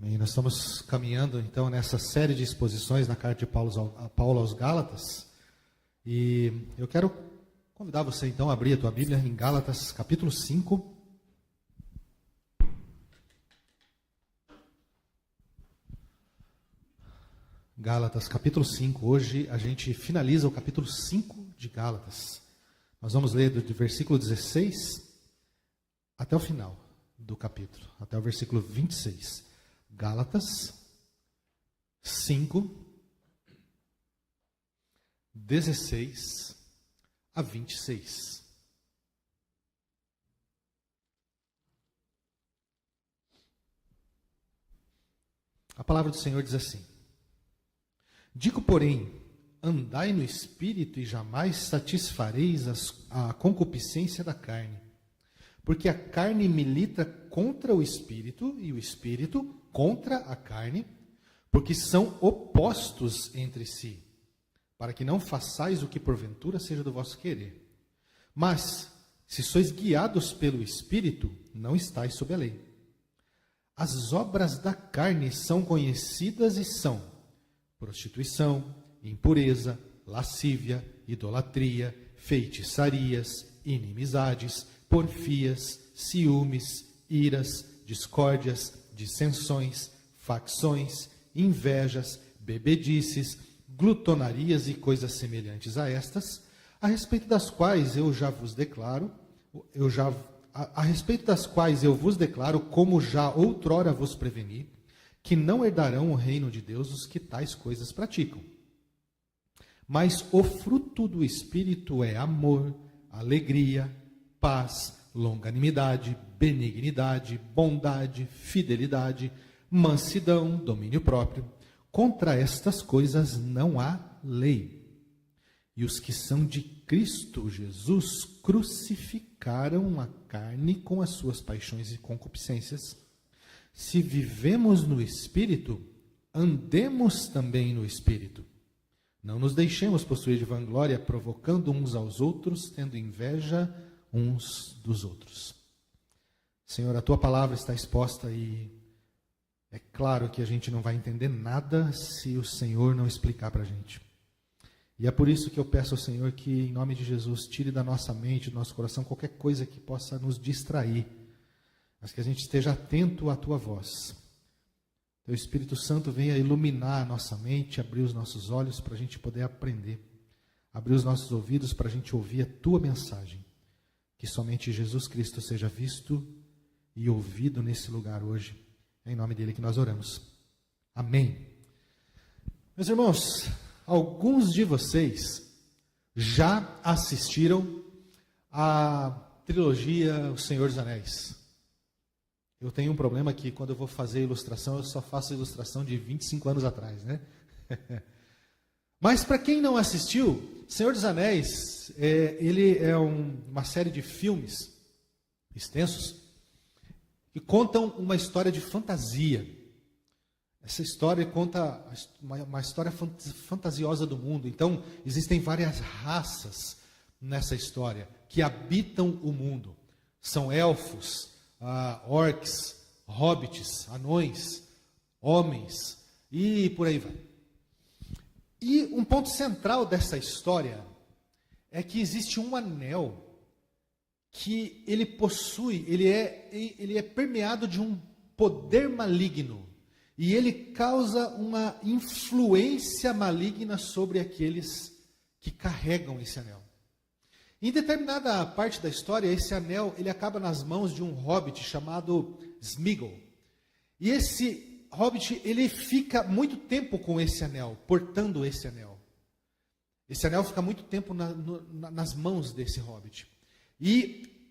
E nós estamos caminhando, então, nessa série de exposições na carta de Paulo aos Gálatas. E eu quero convidar você, então, a abrir a tua Bíblia em Gálatas, capítulo 5. Gálatas, capítulo 5. Hoje a gente finaliza o capítulo 5 de Gálatas. Nós vamos ler do versículo 16 até o final do capítulo, até o versículo 26. Gálatas 5, 16 a 26. A palavra do Senhor diz assim: digo, porém, andai no Espírito e jamais satisfareis a concupiscência da carne. Porque a carne milita contra o Espírito e o Espírito contra a carne, porque são opostos entre si, para que não façais o que porventura seja do vosso querer. Mas, se sois guiados pelo Espírito, não estáis sob a lei. As obras da carne são conhecidas e são prostituição, impureza, lascívia, idolatria, feitiçarias, inimizades, porfias, ciúmes, iras, discórdias, dissensões, facções, invejas, bebedices, glutonarias e coisas semelhantes a estas, a respeito das quais eu vos declaro, como já outrora vos preveni, que não herdarão o reino de Deus os que tais coisas praticam. Mas o fruto do Espírito é amor, alegria, paz, longanimidade, benignidade, bondade, fidelidade, mansidão, domínio próprio. Contra estas coisas não há lei. E os que são de Cristo Jesus crucificaram a carne com as suas paixões e concupiscências. Se vivemos no Espírito, andemos também no Espírito. Não nos deixemos possuir de vanglória, provocando uns aos outros, tendo inveja uns dos outros. Senhor, a Tua palavra está exposta e é claro que a gente não vai entender nada se o Senhor não explicar para a gente. E é por isso que eu peço ao Senhor que, em nome de Jesus, tire da nossa mente, do nosso coração, qualquer coisa que possa nos distrair, mas que a gente esteja atento à Tua voz. Teu Espírito Santo venha iluminar a nossa mente, abrir os nossos olhos para a gente poder aprender, abrir os nossos ouvidos para a gente ouvir a Tua mensagem. Que somente Jesus Cristo seja visto e ouvido nesse lugar hoje. É em nome dele que nós oramos. Amém. Meus irmãos, alguns de vocês já assistiram à trilogia O Senhor dos Anéis. Eu tenho um problema que quando eu vou fazer ilustração, eu só faço ilustração de 25 anos atrás, né? Mas para quem não assistiu, Senhor dos Anéis, ele é uma série de filmes extensos que contam uma história de fantasia. Essa história conta uma história fantasiosa do mundo. Então, existem várias raças nessa história que habitam o mundo. São elfos, orcs, hobbits, anões, homens e por aí vai. E um ponto central dessa história é que existe um anel que ele possui, ele é permeado de um poder maligno e ele causa uma influência maligna sobre aqueles que carregam esse anel. Em determinada parte da história, esse anel ele acaba nas mãos de um hobbit chamado Sméagol. E esse hobbit, ele fica muito tempo com esse anel, portando esse anel. Esse anel fica muito tempo nas mãos desse hobbit. E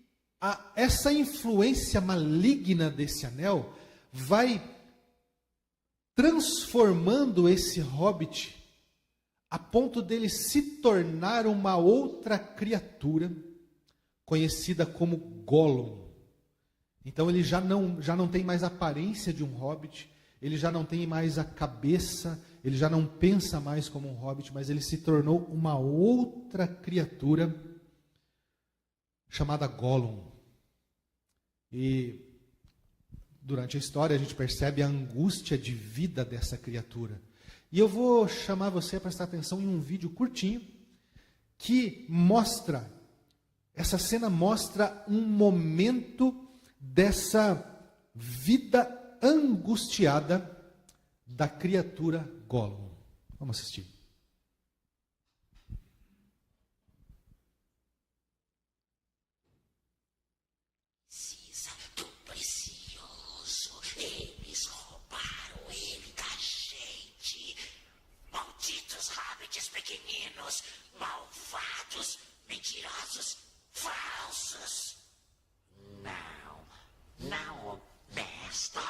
essa influência maligna desse anel vai transformando esse hobbit a ponto dele se tornar uma outra criatura conhecida como Gollum. Então ele já não tem mais a aparência de um hobbit, ele já não tem mais a cabeça, ele já não pensa mais como um hobbit, mas ele se tornou uma outra criatura chamada Gollum. E durante a história, a gente percebe a angústia de vida dessa criatura. E eu vou chamar você a prestar atenção em um vídeo curtinho que mostra, essa cena mostra um momento dessa vida angustiada da criatura Gollum. Vamos assistir. Precisa do precioso. Eles roubaram ele da gente. Malditos hobbits pequeninos, malvados, mentirosos, falsos. Não, mestre.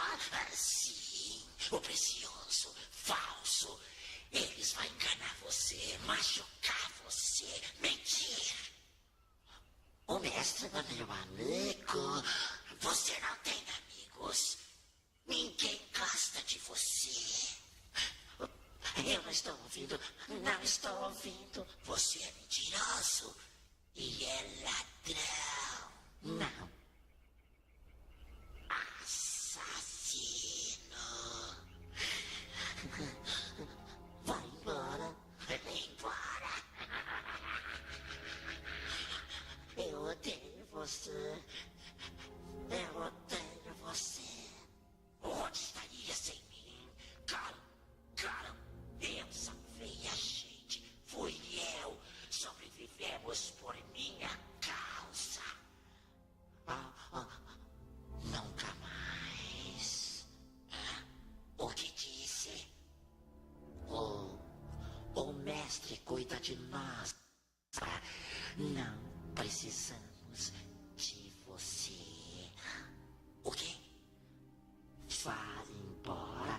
Sim, o precioso, falso. Eles vão enganar você, machucar você, mentir. O mestre não é meu amigo. Você não tem amigos. Ninguém gosta de você. Eu não estou ouvindo. Não estou ouvindo. Você é mentiroso. E é ladrão. Não. Assassino. Vai embora. Vai embora. Eu odeio você. Eu odeio você. Onde estaria sem mim? Gollum, eu salvei a gente. Fui eu. Sobrevivemos por minha causa. Nunca mais. O que disse? O mestre cuida de nós. Não precisamos de você. O quê? Vá embora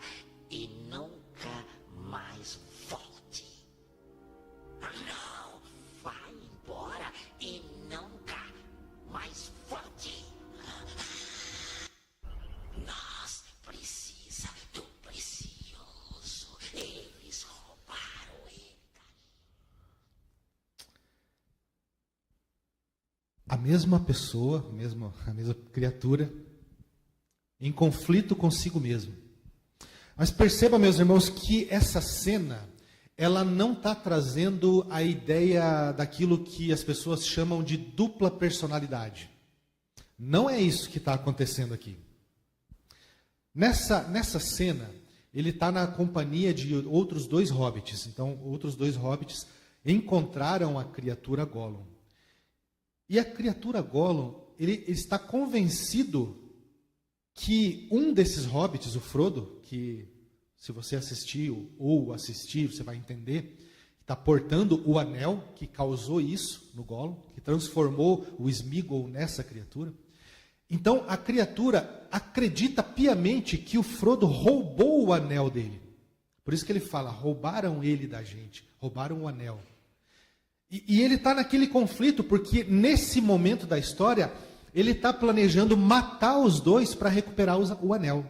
e nunca mais volte. Não, vá embora e nunca mais volte. Nós precisamos do precioso. Eles roubaram ele. A mesma pessoa, a mesma criatura, em conflito consigo mesmo. Mas perceba, meus irmãos, que essa cena, ela não está trazendo a ideia daquilo que as pessoas chamam de dupla personalidade. Não é isso que está acontecendo aqui. Nessa cena, ele está na companhia de outros dois hobbits. Então, outros dois hobbits encontraram a criatura Gollum. E a criatura Gollum, ele está convencido que um desses hobbits, o Frodo, que se você assistiu ou assistir, você vai entender, está portando o anel que causou isso no Gollum, que transformou o Sméagol nessa criatura. Então a criatura acredita piamente que o Frodo roubou o anel dele. Por isso que ele fala, roubaram ele da gente, roubaram o anel. E ele está naquele conflito, porque nesse momento da história, ele está planejando matar os dois para recuperar o anel.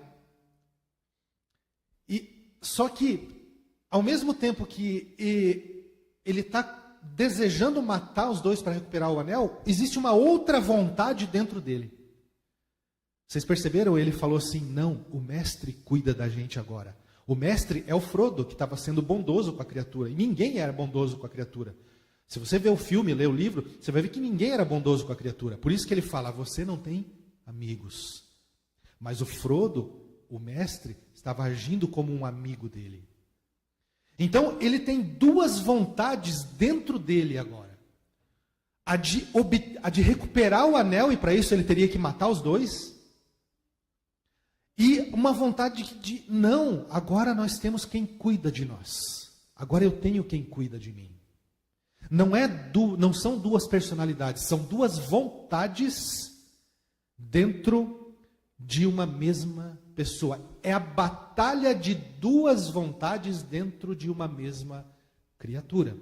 Só que, ao mesmo tempo que ele está desejando matar os dois para recuperar o anel, existe uma outra vontade dentro dele. Vocês perceberam? Ele falou assim, não, o mestre cuida da gente agora. O mestre é o Frodo, que estava sendo bondoso com a criatura. E ninguém era bondoso com a criatura. Se você vê o filme, lê o livro, você vai ver que ninguém era bondoso com a criatura. Por isso que ele fala, você não tem amigos. Mas o Frodo, o mestre, estava agindo como um amigo dele. Então, ele tem duas vontades dentro dele agora. A de recuperar o anel, e para isso ele teria que matar os dois. E uma vontade de, não, agora nós temos quem cuida de nós. Agora eu tenho quem cuida de mim. Não são duas personalidades, são duas vontades dentro de uma mesma pessoa. É a batalha de duas vontades dentro de uma mesma criatura.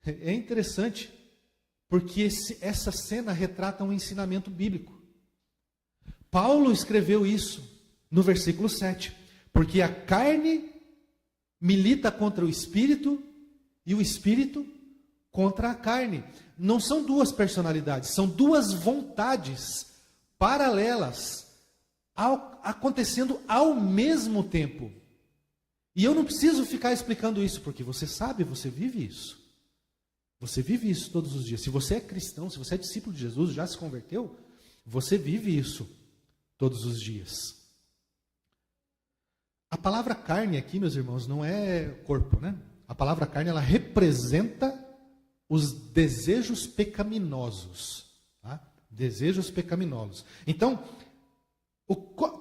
É interessante, porque essa cena retrata um ensinamento bíblico. Paulo escreveu isso no versículo 7. Porque a carne milita contra o espírito e o espírito contra a carne. Não são duas personalidades, são duas vontades paralelas, acontecendo ao mesmo tempo. E eu não preciso ficar explicando isso, porque você sabe, você vive isso. Você vive isso todos os dias. Se você é cristão, se você é discípulo de Jesus, já se converteu, você vive isso todos os dias. A palavra carne aqui, meus irmãos, não é corpo, né? A palavra carne, ela representa os desejos pecaminosos. Tá? Desejos pecaminosos. Então,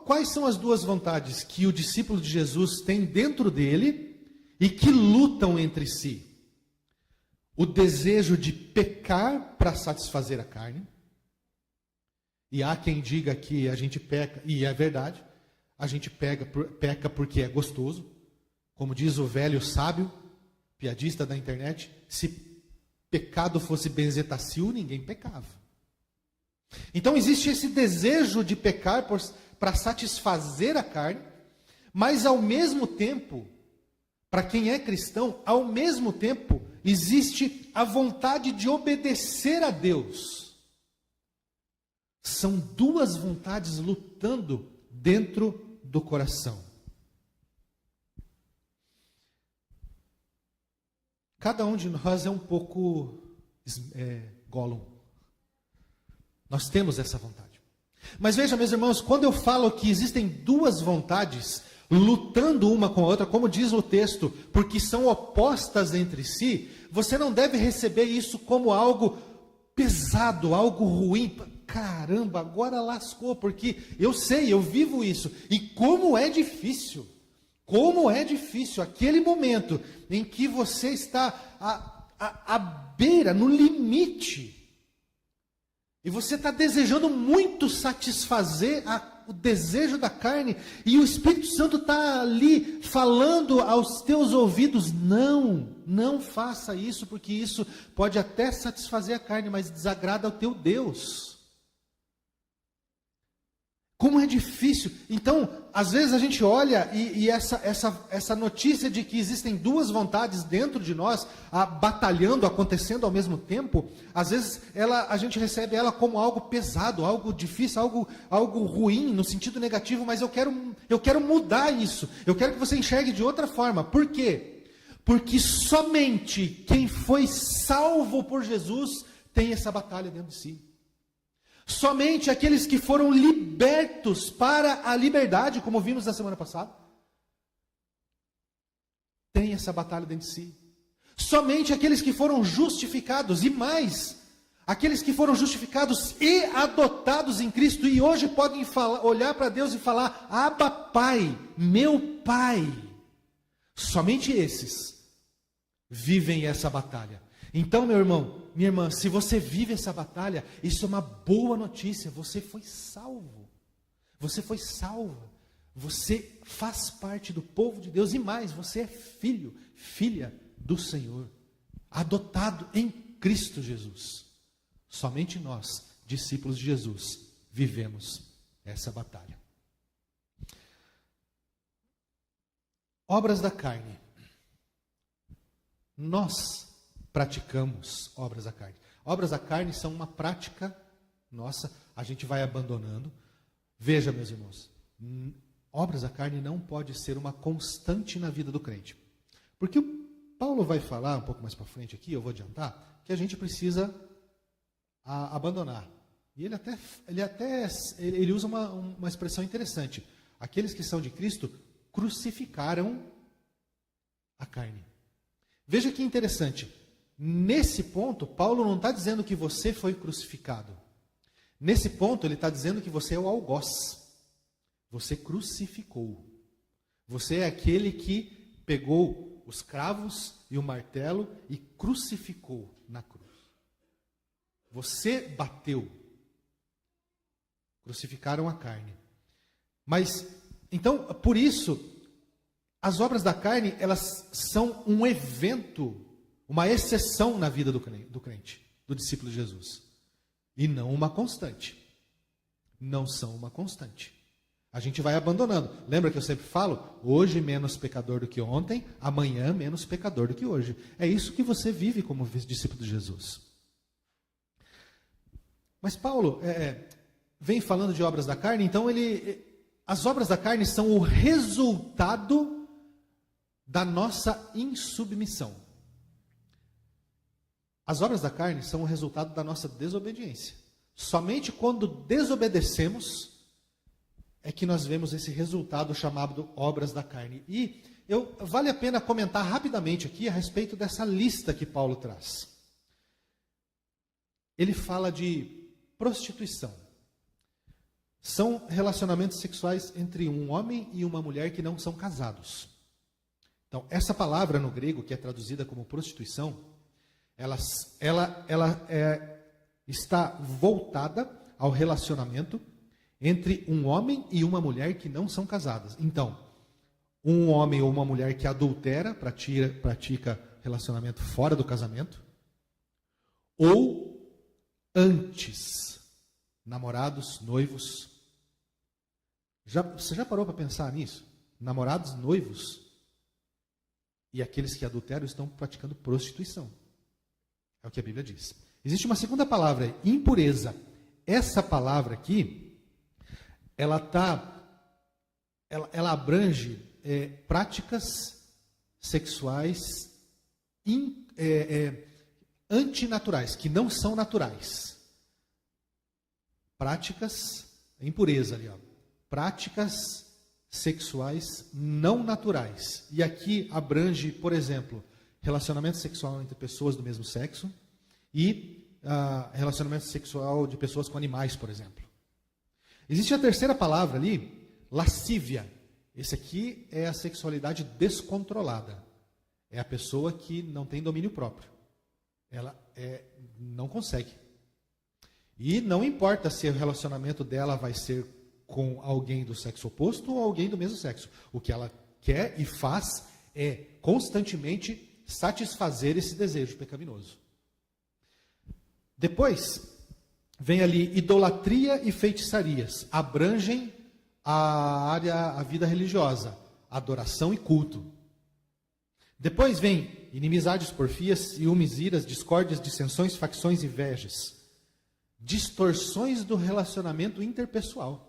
quais são as duas vontades que o discípulo de Jesus tem dentro dele e que lutam entre si? O desejo de pecar para satisfazer a carne. E há quem diga que a gente peca, e é verdade, a gente peca porque é gostoso. Como diz o velho sábio, piadista da internet, se pecado fosse benzetacil, ninguém pecava. Então existe esse desejo de pecar para satisfazer a carne, mas ao mesmo tempo, para quem é cristão, ao mesmo tempo, existe a vontade de obedecer a Deus. São duas vontades lutando dentro do coração. Cada um de nós é um pouco Gollum. Nós temos essa vontade. Mas veja, meus irmãos, quando eu falo que existem duas vontades lutando uma com a outra, como diz o texto, porque são opostas entre si, você não deve receber isso como algo pesado, algo ruim. Caramba, agora lascou, porque eu sei, eu vivo isso. E como é difícil. Como é difícil aquele momento em que você está à beira, no limite. E você está desejando muito satisfazer o desejo da carne. E o Espírito Santo está ali falando aos teus ouvidos. Não faça isso, porque isso pode até satisfazer a carne, mas desagrada ao teu Deus. Como é difícil. Então, às vezes a gente olha e essa notícia de que existem duas vontades dentro de nós, batalhando, acontecendo ao mesmo tempo, às vezes a gente recebe ela como algo pesado, algo difícil, algo ruim, no sentido negativo, mas eu quero mudar isso. Eu quero que você enxergue de outra forma. Por quê? Porque somente quem foi salvo por Jesus tem essa batalha dentro de si. Somente aqueles que foram libertos para a liberdade, como vimos na semana passada, têm essa batalha dentro de si. Somente aqueles que foram justificados, e mais, aqueles que foram justificados e adotados em Cristo, e hoje podem olhar para Deus e falar, Abba Pai, meu Pai. Somente esses vivem essa batalha. Então, meu irmão, minha irmã, se você vive essa batalha, isso é uma boa notícia. Você foi salvo. Você foi salva. Você faz parte do povo de Deus. E mais, você é filho, filha do Senhor. Adotado em Cristo Jesus. Somente nós, discípulos de Jesus, vivemos essa batalha. Obras da carne. Nós praticamos obras da carne. Obras da carne são uma prática nossa, a gente vai abandonando. Veja, meus irmãos, obras da carne não pode ser uma constante na vida do crente. Porque o Paulo vai falar um pouco mais para frente aqui, eu vou adiantar, que a gente precisa abandonar. E ele usa uma expressão interessante. Aqueles que são de Cristo crucificaram a carne. Veja que interessante. Nesse ponto, Paulo não está dizendo que você foi crucificado. Nesse ponto, ele está dizendo que você é o algoz. Você crucificou. Você é aquele que pegou os cravos e o martelo e crucificou na cruz. Você bateu. Crucificaram a carne. Mas, então, por isso, as obras da carne, elas são um evento, uma exceção na vida do crente, do discípulo de Jesus. E não uma constante. Não são uma constante. A gente vai abandonando. Lembra que eu sempre falo? Hoje menos pecador do que ontem, amanhã menos pecador do que hoje. É isso que você vive como discípulo de Jesus. Mas Paulo, vem falando de obras da carne, então as obras da carne são o resultado da nossa insubmissão. As obras da carne são o resultado da nossa desobediência. Somente quando desobedecemos é que nós vemos esse resultado chamado obras da carne. E vale a pena comentar rapidamente aqui a respeito dessa lista que Paulo traz. Ele fala de prostituição. São relacionamentos sexuais entre um homem e uma mulher que não são casados. Então, essa palavra no grego, que é traduzida como prostituição, ela está voltada ao relacionamento entre um homem e uma mulher que não são casadas. Então, um homem ou uma mulher que adultera, pratica relacionamento fora do casamento, ou antes, namorados, noivos. Você já parou para pensar nisso? Namorados, noivos e aqueles que adulteram estão praticando prostituição. É o que a Bíblia diz. Existe uma segunda palavra, impureza. Essa palavra aqui, ela abrange práticas sexuais antinaturais, que não são naturais. Práticas, impureza ali, ó. Práticas sexuais não naturais. E aqui abrange, por exemplo, relacionamento sexual entre pessoas do mesmo sexo e relacionamento sexual de pessoas com animais, por exemplo. Existe a terceira palavra ali, lascívia. Esse aqui é a sexualidade descontrolada. É a pessoa que não tem domínio próprio. Ela não consegue. E não importa se o relacionamento dela vai ser com alguém do sexo oposto ou alguém do mesmo sexo. O que ela quer e faz é constantemente satisfazer esse desejo pecaminoso. Depois, vem ali idolatria e feitiçarias. Abrangem a vida religiosa, adoração e culto. Depois vem inimizades, porfias, ciúmes, iras, discórdias, dissensões, facções, invejas. Distorções do relacionamento interpessoal.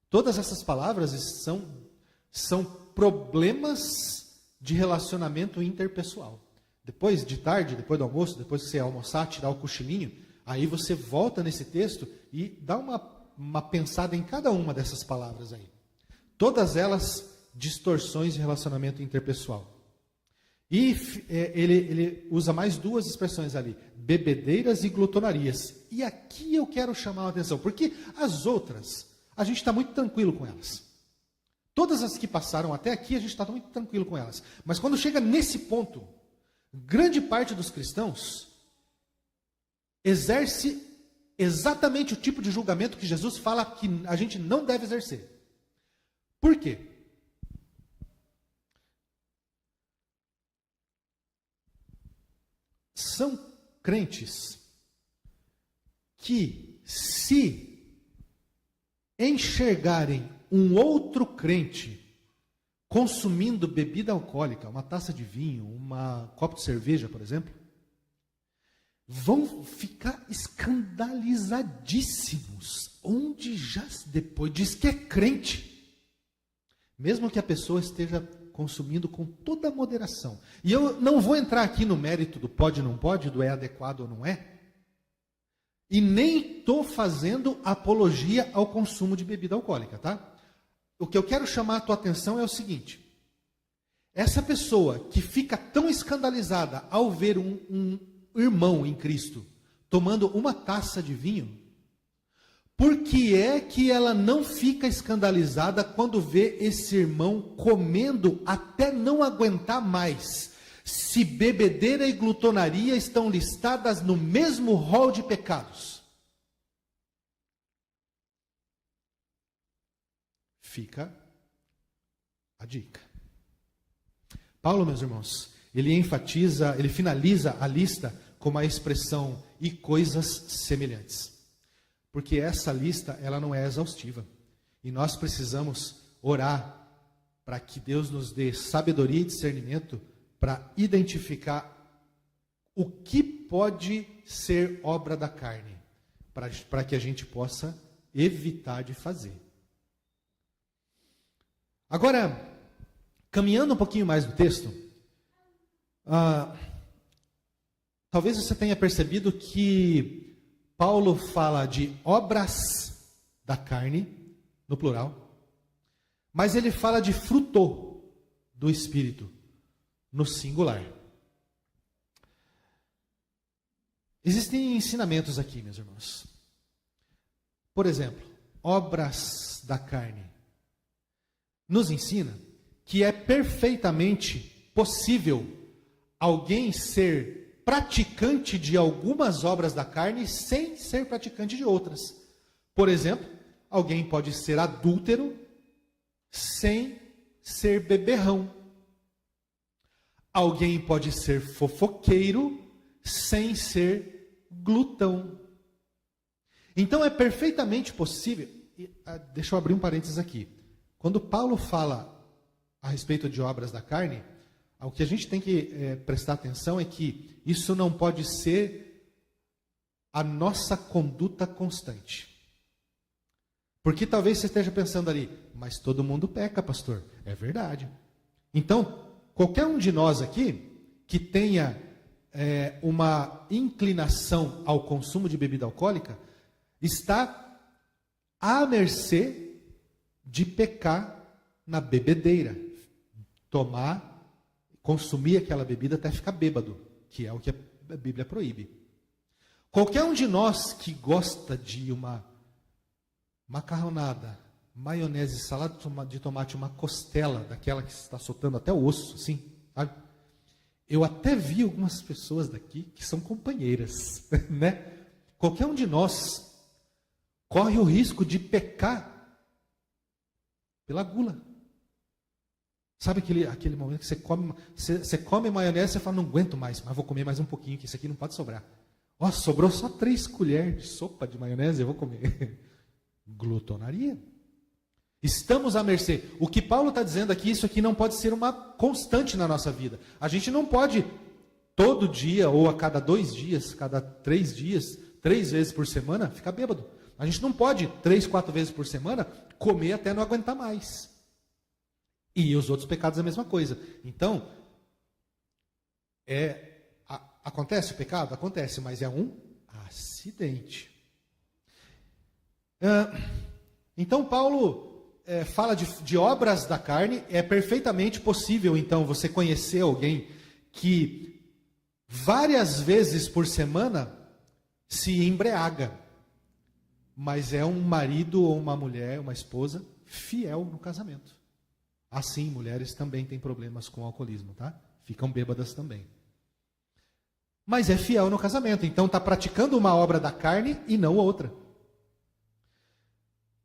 Todas essas palavras são problemas de relacionamento interpessoal. Depois de tarde, depois do almoço, depois que você almoçar, tirar o cochilinho, aí você volta nesse texto e dá uma pensada em cada uma dessas palavras aí. Todas elas distorções de relacionamento interpessoal. E ele usa mais duas expressões ali, bebedeiras e glutonarias. E aqui eu quero chamar a atenção, porque as outras, a gente está muito tranquilo com elas. Todas as que passaram até aqui, a gente está muito tranquilo com elas. Mas quando chega nesse ponto, grande parte dos cristãos exerce exatamente o tipo de julgamento que Jesus fala que a gente não deve exercer. Por quê? São crentes que, se enxergarem um outro crente consumindo bebida alcoólica, uma taça de vinho, um copo de cerveja, por exemplo, vão ficar escandalizadíssimos, onde já depois diz que é crente, mesmo que a pessoa esteja consumindo com toda a moderação. E eu não vou entrar aqui no mérito do pode ou não pode, do é adequado ou não é, e nem estou fazendo apologia ao consumo de bebida alcoólica, tá? O que eu quero chamar a tua atenção é o seguinte: essa pessoa que fica tão escandalizada ao ver um irmão em Cristo tomando uma taça de vinho, por que é que ela não fica escandalizada quando vê esse irmão comendo até não aguentar mais, se bebedeira e glutonaria estão listadas no mesmo rol de pecados? Fica a dica. Paulo, meus irmãos, ele finaliza a lista com a expressão e coisas semelhantes. Porque essa lista, ela não é exaustiva. E nós precisamos orar para que Deus nos dê sabedoria e discernimento para identificar o que pode ser obra da carne, para que a gente possa evitar de fazer. Agora, caminhando um pouquinho mais no texto, talvez você tenha percebido que Paulo fala de obras da carne, no plural, mas ele fala de fruto do Espírito, no singular. Existem ensinamentos aqui, meus irmãos. Por exemplo, obras da carne nos ensina que é perfeitamente possível alguém ser praticante de algumas obras da carne sem ser praticante de outras. Por exemplo, alguém pode ser adúltero sem ser beberrão. Alguém pode ser fofoqueiro sem ser glutão. Então é perfeitamente possível. Deixa eu abrir um parênteses aqui. Quando Paulo fala a respeito de obras da carne, o que a gente tem que prestar atenção é que isso não pode ser a nossa conduta constante. Porque talvez você esteja pensando ali, mas todo mundo peca, pastor. É verdade. Então, qualquer um de nós aqui que tenha uma inclinação ao consumo de bebida alcoólica, está à mercê de pecar na bebedeira. Consumir aquela bebida até ficar bêbado, que é o que a Bíblia proíbe. Qualquer um de nós que gosta de uma macarronada, maionese, salada de tomate, uma costela, daquela que está soltando até o osso, assim, sabe? Eu até vi algumas pessoas daqui que são companheiras, né? Qualquer um de nós corre o risco de pecar pela gula. Sabe aquele momento que você come maionese e você fala, não aguento mais, mas vou comer mais um pouquinho, que isso aqui não pode sobrar. Ó, sobrou só 3 colheres de sopa de maionese, eu vou comer. Glutonaria. Estamos à mercê. O que Paulo está dizendo aqui, isso aqui não pode ser uma constante na nossa vida. A gente não pode, todo dia, ou a cada 2 dias, cada 3 dias, 3 vezes por semana, ficar bêbado. A gente não pode, 3, 4 vezes por semana, comer até não aguentar mais. E os outros pecados é a mesma coisa. Então, acontece o pecado? Acontece, mas é um acidente. Então, Paulo fala de obras da carne. É perfeitamente possível, então, você conhecer alguém que várias vezes por semana se embriaga, mas é um marido ou uma mulher, uma esposa, fiel no casamento. Assim, mulheres também têm problemas com o alcoolismo, tá? Ficam bêbadas também. Mas é fiel no casamento, então está praticando uma obra da carne e não outra.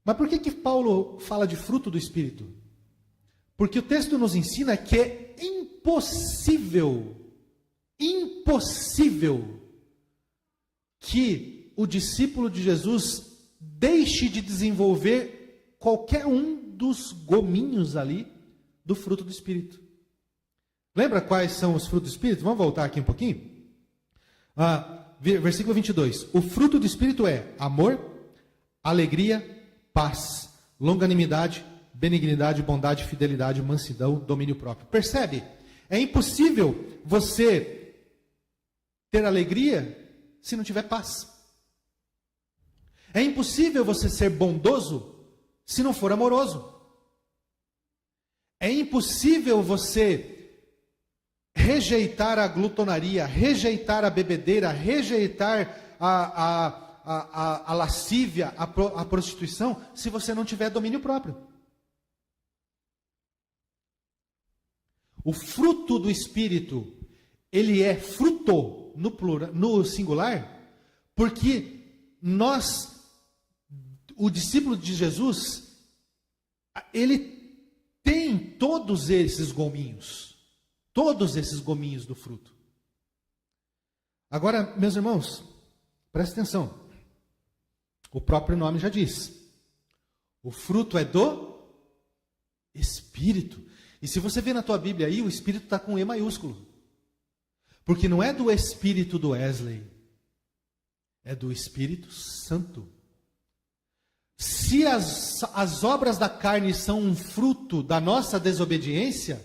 Mas por que Paulo fala de fruto do Espírito? Porque o texto nos ensina que é impossível que o discípulo de Jesus deixe de desenvolver qualquer um dos gominhos ali do fruto do Espírito. Lembra quais são os frutos do Espírito? Vamos voltar aqui um pouquinho? Versículo 22. O fruto do Espírito é amor, alegria, paz, longanimidade, benignidade, bondade, fidelidade, mansidão, domínio próprio. Percebe? É impossível você ter alegria se não tiver paz. É impossível você ser bondoso se não for amoroso. É impossível você rejeitar a glutonaria, rejeitar a bebedeira, rejeitar a lascívia, a prostituição, se você não tiver domínio próprio. O fruto do Espírito, ele é fruto no plural, no singular, porque o discípulo de Jesus, ele tem todos esses gominhos do fruto. Agora, meus irmãos, presta atenção. O próprio nome já diz. O fruto é do Espírito. E se você ver na tua Bíblia aí, o Espírito está com E maiúsculo. Porque não é do Espírito do Wesley. É do Espírito Santo. Se as obras da carne são um fruto da nossa desobediência,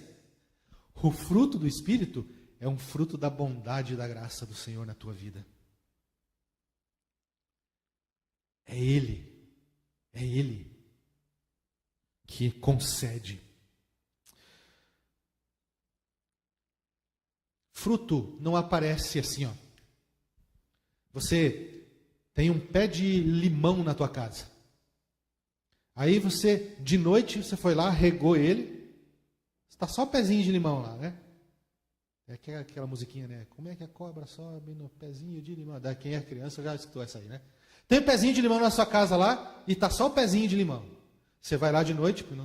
o fruto do Espírito é um fruto da bondade e da graça do Senhor na tua vida. É Ele que concede. Fruto não aparece assim, ó. Você tem um pé de limão na tua casa. Aí você, de noite, você foi lá, regou ele. Está só o pezinho de limão lá, né? É aquela musiquinha, né? Como é que a cobra sobe no pezinho de limão? Quem é criança já escutou essa aí, né? Tem um pezinho de limão na sua casa lá e está só o pezinho de limão. Você vai lá de noite, porque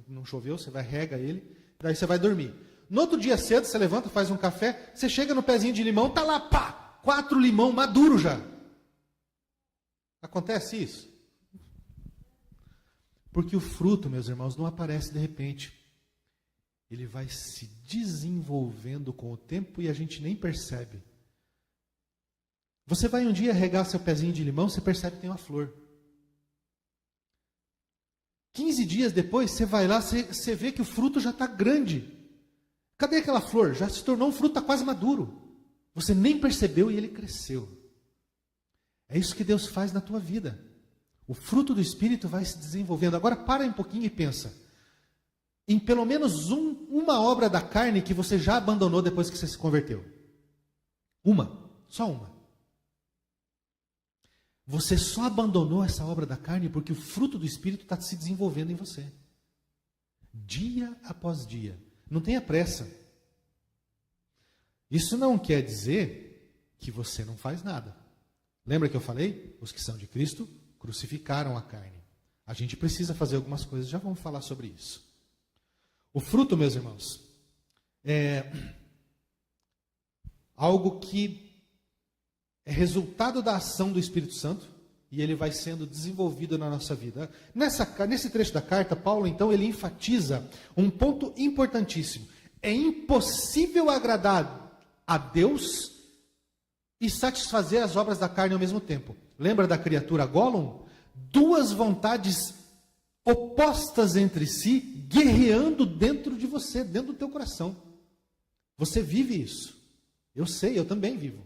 não choveu, você vai rega ele, daí você vai dormir. No outro dia cedo, você levanta, faz um café, você chega no pezinho de limão, tá lá, pá, 4 limão maduro já. Acontece isso? Porque o fruto, meus irmãos, não aparece de repente. Ele vai se desenvolvendo com o tempo e a gente nem percebe. Você vai um dia regar seu pezinho de limão, você percebe que tem uma flor. 15 dias depois, você vai lá, você vê que o fruto já está grande. Cadê aquela flor? Já se tornou um fruto, está quase maduro. Você nem percebeu e ele cresceu. É isso que Deus faz na tua vida. O fruto do Espírito vai se desenvolvendo. Agora para um pouquinho e pensa. Em pelo menos uma obra da carne que você já abandonou depois que você se converteu. Só uma. Você só abandonou essa obra da carne porque o fruto do Espírito está se desenvolvendo em você. Dia após dia. Não tenha pressa. Isso não quer dizer que você não faz nada. Lembra que eu falei? Os que são de Cristo crucificaram a carne. A gente precisa fazer algumas coisas, já vamos falar sobre isso. O fruto, meus irmãos, é algo que é resultado da ação do Espírito Santo e ele vai sendo desenvolvido na nossa vida. Nesse trecho da carta, Paulo, então, ele enfatiza um ponto importantíssimo. É impossível agradar a Deus e satisfazer as obras da carne ao mesmo tempo. Lembra da criatura Gollum? 2 vontades opostas entre si, guerreando dentro de você, dentro do teu coração. Você vive isso. Eu sei, eu também vivo.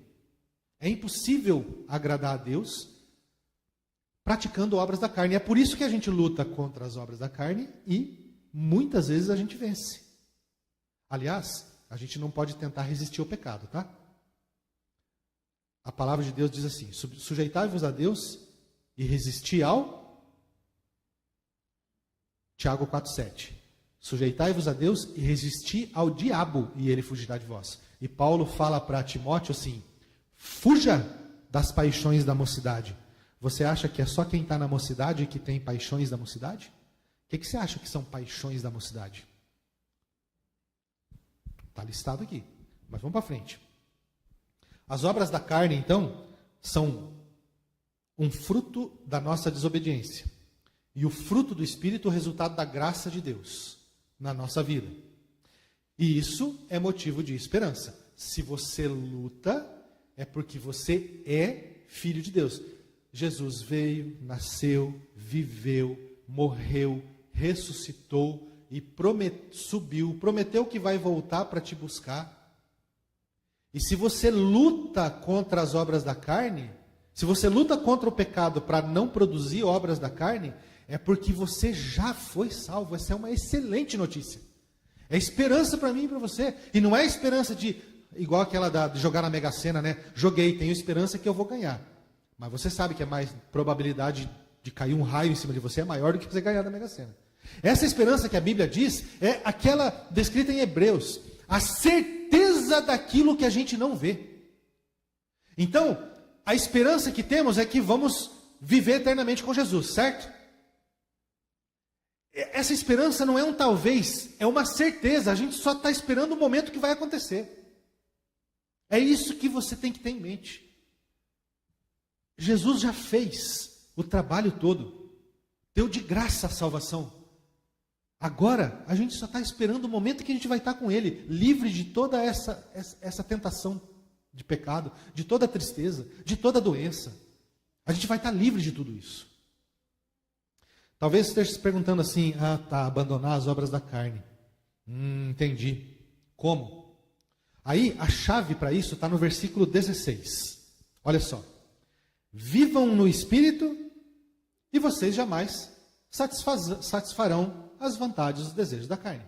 É impossível agradar a Deus praticando obras da carne. É por isso que a gente luta contra as obras da carne e muitas vezes a gente vence. Aliás, a gente não pode tentar resistir ao pecado, tá? A palavra de Deus diz assim: sujeitai-vos a Deus e resisti ao... Tiago 4,7. Sujeitai-vos a Deus e resisti ao diabo, e ele fugirá de vós. E Paulo fala para Timóteo assim: fuja das paixões da mocidade. Você acha que é só quem está na mocidade que tem paixões da mocidade? O que você acha que são paixões da mocidade? Está listado aqui, mas vamos para frente. As obras da carne, então, são um fruto da nossa desobediência. E o fruto do Espírito, o resultado da graça de Deus na nossa vida. E isso é motivo de esperança. Se você luta, é porque você é filho de Deus. Jesus veio, nasceu, viveu, morreu, ressuscitou e prometeu que vai voltar para te buscar. E se você luta contra as obras da carne, se você luta contra o pecado para não produzir obras da carne, é porque você já foi salvo. Essa é uma excelente notícia. É esperança para mim e para você. E não é esperança de, igual aquela de jogar na Mega Sena, né? Joguei, tenho esperança que eu vou ganhar. Mas você sabe que é mais probabilidade de cair um raio em cima de você é maior do que você ganhar na Mega Sena. Essa esperança que a Bíblia diz é aquela descrita em Hebreus. A certeza daquilo que a gente não vê. Então, a esperança que temos é que vamos viver eternamente com Jesus, certo? Essa esperança não é um talvez, é uma certeza. A gente só está esperando o momento que vai acontecer. É isso que você tem que ter em mente. Jesus já fez o trabalho todo. Deu de graça a salvação. Agora, a gente só está esperando o momento que a gente vai estar com Ele, livre de toda essa tentação de pecado, de toda a tristeza, de toda a doença. A gente vai estar livre de tudo isso. Talvez esteja se perguntando assim, abandonar as obras da carne. Entendi. Como? Aí, a chave para isso está no versículo 16. Olha só. Vivam no Espírito e vocês jamais satisfarão as vontades e os desejos da carne.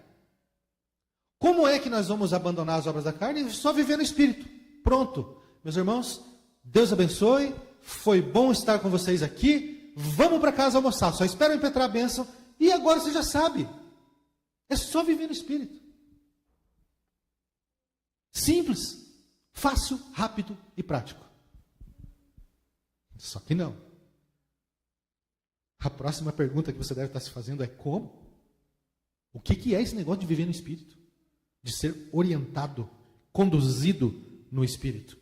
Como é que nós vamos abandonar as obras da carne? Só viver no Espírito. Pronto. Meus irmãos, Deus abençoe. Foi bom estar com vocês aqui. Vamos para casa almoçar. Só espero impetrar a bênção. E agora você já sabe. É só viver no Espírito. Simples, fácil, rápido e prático. Só que não. A próxima pergunta que você deve estar se fazendo é como? O que é esse negócio de viver no Espírito? De ser orientado, conduzido no Espírito?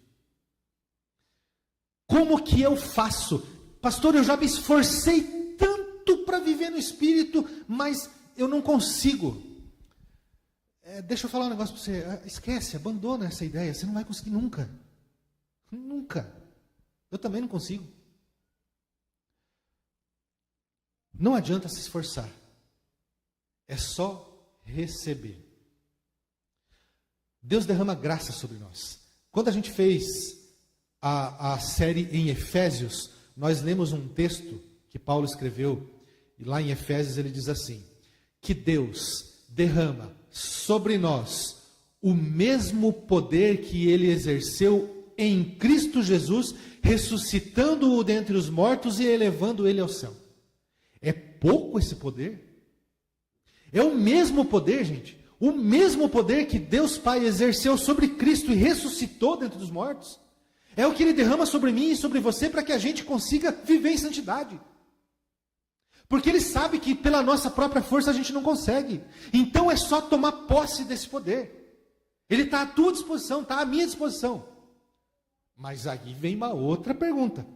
Como que eu faço? Pastor, eu já me esforcei tanto para viver no Espírito, mas eu não consigo. Deixa eu falar um negócio para você. Esquece, abandona essa ideia. Você não vai conseguir nunca. Nunca. Eu também não consigo. Não adianta se esforçar. É só receber. Deus derrama graça sobre nós. Quando a gente fez a série em Efésios, nós lemos um texto que Paulo escreveu, e lá em Efésios ele diz assim, que Deus derrama sobre nós o mesmo poder que ele exerceu em Cristo Jesus, ressuscitando-o dentre os mortos e elevando ele ao céu. É pouco esse poder? É o mesmo poder, gente. O mesmo poder que Deus Pai exerceu sobre Cristo e ressuscitou dentre os mortos. É o que Ele derrama sobre mim e sobre você para que a gente consiga viver em santidade. Porque Ele sabe que pela nossa própria força a gente não consegue. Então é só tomar posse desse poder. Ele está à tua disposição, está à minha disposição. Mas aí vem uma outra pergunta.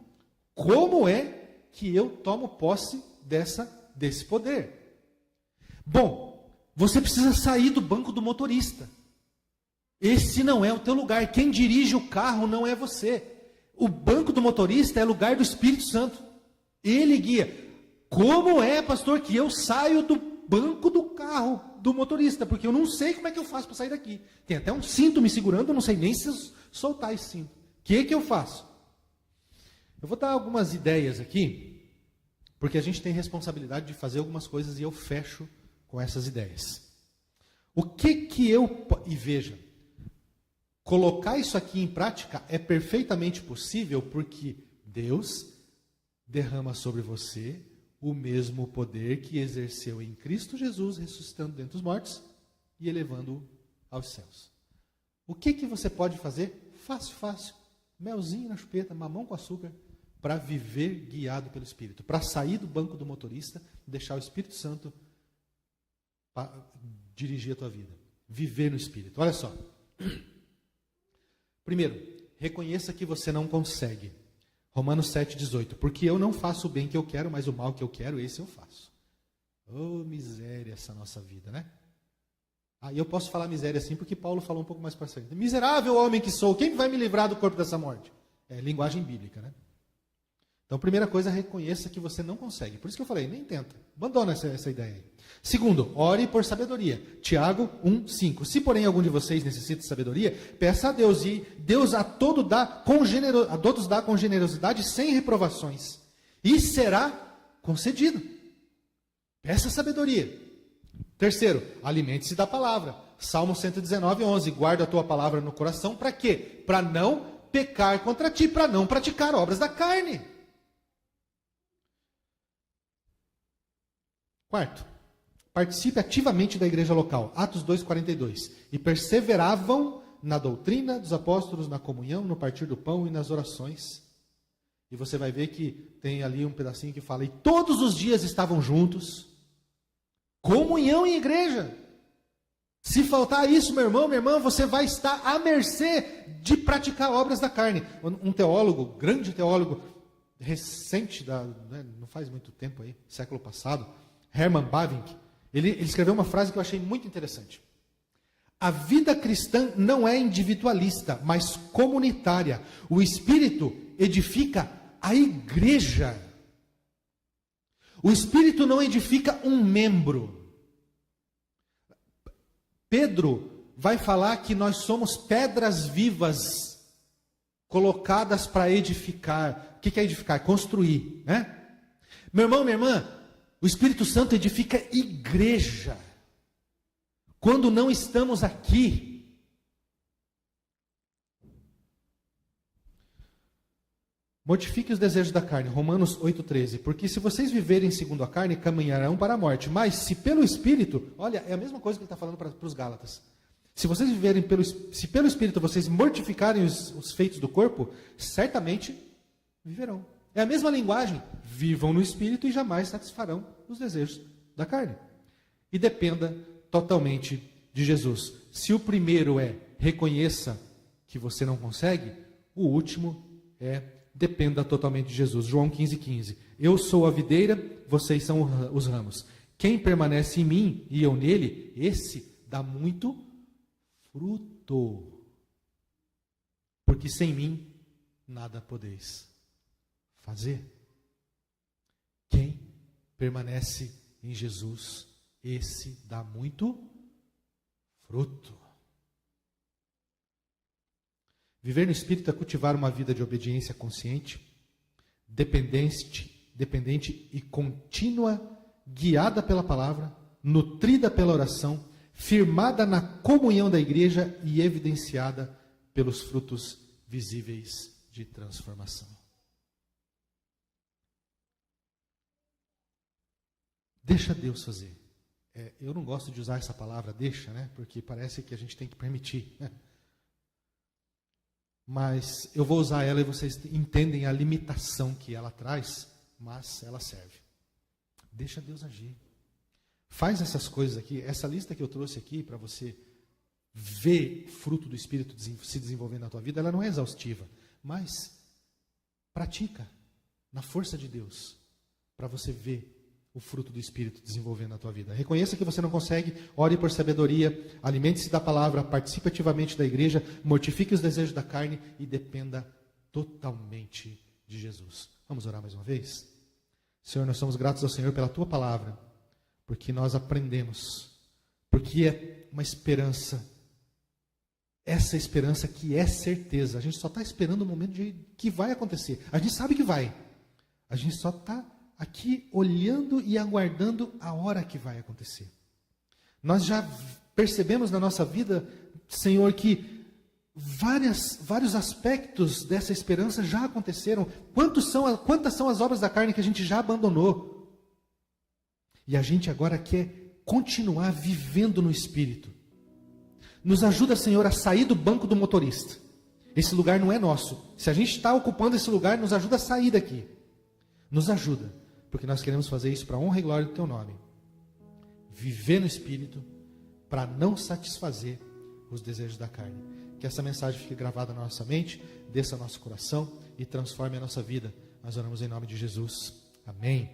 Como é que eu tomo posse desse poder? Bom, você precisa sair do banco do motorista. Esse não é o teu lugar. Quem dirige o carro não é você. O banco do motorista é lugar do Espírito Santo. Ele guia. Como é, pastor, que eu saio do banco do carro do motorista? Porque eu não sei como é que eu faço para sair daqui. Tem até um cinto me segurando, eu não sei nem se soltar esse cinto. O que eu faço? Eu vou dar algumas ideias aqui, porque a gente tem responsabilidade de fazer algumas coisas e eu fecho com essas ideias. E veja, colocar isso aqui em prática é perfeitamente possível porque Deus derrama sobre você o mesmo poder que exerceu em Cristo Jesus, ressuscitando dentre os mortos e elevando-o aos céus. O que você pode fazer? Fácil. Melzinho na chupeta, mamão com açúcar, para viver guiado pelo Espírito. Para sair do banco do motorista, deixar o Espírito Santo dirigir a tua vida. Viver no Espírito. Olha só. Primeiro, reconheça que você não consegue. Romanos 7,18. Porque eu não faço o bem que eu quero, mas o mal que eu quero, esse eu faço. Oh, miséria essa nossa vida, né? E eu posso falar miséria assim porque Paulo falou um pouco mais para frente. Miserável homem que sou, quem vai me livrar do corpo dessa morte? É linguagem bíblica, né? Então, primeira coisa, reconheça que você não consegue. Por isso que eu falei, nem tenta. Abandona essa ideia aí. Segundo, ore por sabedoria. Tiago 1,5. Se, porém, algum de vocês necessita de sabedoria, peça a Deus. E Deus a todos dá com generosidade, sem reprovações. E será concedido. Peça sabedoria. Terceiro, alimente-se da palavra. Salmo 119:11. Guarda a tua palavra no coração. Para quê? Para não pecar contra ti, para não praticar obras da carne. Quarto, participe ativamente da igreja local. Atos 2:42. E perseveravam na doutrina dos apóstolos, na comunhão, no partir do pão e nas orações. E você vai ver que tem ali um pedacinho que fala, e todos os dias estavam juntos. Comunhão em igreja. Se faltar isso, meu irmão, minha irmã, você vai estar à mercê de praticar obras da carne. Um teólogo, grande teólogo, recente, não faz muito tempo aí, século passado, Herman Bavinck, ele escreveu uma frase que eu achei muito interessante. A vida cristã não é individualista, mas comunitária. O Espírito edifica a igreja. O Espírito não edifica um membro. Pedro vai falar que nós somos pedras vivas colocadas para edificar. O que é edificar? Construir, né? Meu irmão, minha irmã, o Espírito Santo edifica igreja. Quando não estamos aqui, mortifique os desejos da carne, Romanos 8,13. Porque se vocês viverem segundo a carne, caminharão para a morte. Mas se pelo Espírito, olha, é a mesma coisa que ele está falando para os Gálatas. Se vocês viverem se pelo Espírito vocês mortificarem os feitos do corpo, certamente viverão. É a mesma linguagem. Vivam no Espírito e jamais satisfarão os desejos da carne. E dependa totalmente de Jesus. Se o primeiro é reconheça que você não consegue, o último é dependa totalmente de Jesus. João 15,15. Eu sou a videira, vocês são os ramos. Quem permanece em mim e eu nele, esse dá muito fruto. Porque sem mim nada podeis fazer. Quem permanece em Jesus, esse dá muito fruto. Viver no Espírito é cultivar uma vida de obediência consciente, dependente e contínua, guiada pela palavra, nutrida pela oração, firmada na comunhão da igreja e evidenciada pelos frutos visíveis de transformação. Deixa Deus fazer. Eu não gosto de usar essa palavra deixa, né? Porque parece que a gente tem que permitir, né? Mas eu vou usar ela e vocês entendem a limitação que ela traz, mas ela serve. Deixa Deus agir. Faz essas coisas aqui, essa lista que eu trouxe aqui para você ver fruto do Espírito se desenvolvendo na tua vida, ela não é exaustiva, mas pratica na força de Deus para você ver o fruto do Espírito desenvolvendo na tua vida. Reconheça que você não consegue, ore por sabedoria, alimente-se da palavra, participe ativamente da igreja, mortifique os desejos da carne e dependa totalmente de Jesus. Vamos orar mais uma vez? Senhor, nós somos gratos ao Senhor pela tua palavra, porque nós aprendemos, porque é uma esperança, essa esperança que é certeza. A gente só está esperando o momento que vai acontecer. A gente sabe que vai, a gente só está aqui olhando e aguardando a hora que vai acontecer. Nós já percebemos na nossa vida, Senhor, que vários aspectos dessa esperança já aconteceram. Quantas são as obras da carne que a gente já abandonou? E a gente agora quer continuar vivendo no Espírito. Nos ajuda, Senhor, a sair do banco do motorista. Esse lugar não é nosso. Se a gente está ocupando esse lugar, nos ajuda a sair daqui. Nos ajuda. Porque nós queremos fazer isso para a honra e glória do teu nome. Viver no Espírito para não satisfazer os desejos da carne. Que essa mensagem fique gravada na nossa mente, desça ao nosso coração e transforme a nossa vida. Nós oramos em nome de Jesus. Amém.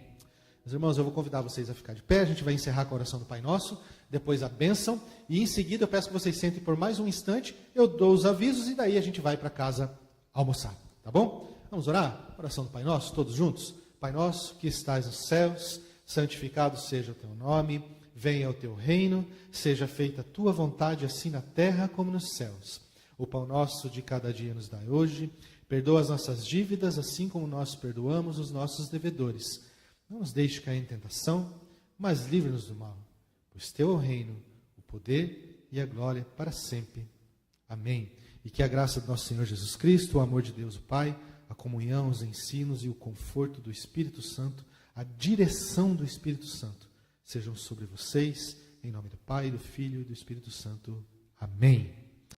Meus irmãos, eu vou convidar vocês a ficar de pé. A gente vai encerrar com a oração do Pai Nosso, depois a bênção. E em seguida eu peço que vocês sentem por mais um instante. Eu dou os avisos e daí a gente vai para casa almoçar. Tá bom? Vamos orar? Oração do Pai Nosso, todos juntos? Pai nosso que estais nos céus, santificado seja o teu nome, venha o teu reino, seja feita a tua vontade, assim na terra como nos céus. O pão nosso de cada dia nos dai hoje, perdoa as nossas dívidas, assim como nós perdoamos os nossos devedores. Não nos deixe cair em tentação, mas livre-nos do mal. Pois teu é o reino, o poder e a glória para sempre. Amém. E que a graça do nosso Senhor Jesus Cristo, o amor de Deus o Pai, a comunhão, os ensinos e o conforto do Espírito Santo, a direção do Espírito Santo, sejam sobre vocês, em nome do Pai, do Filho e do Espírito Santo. Amém.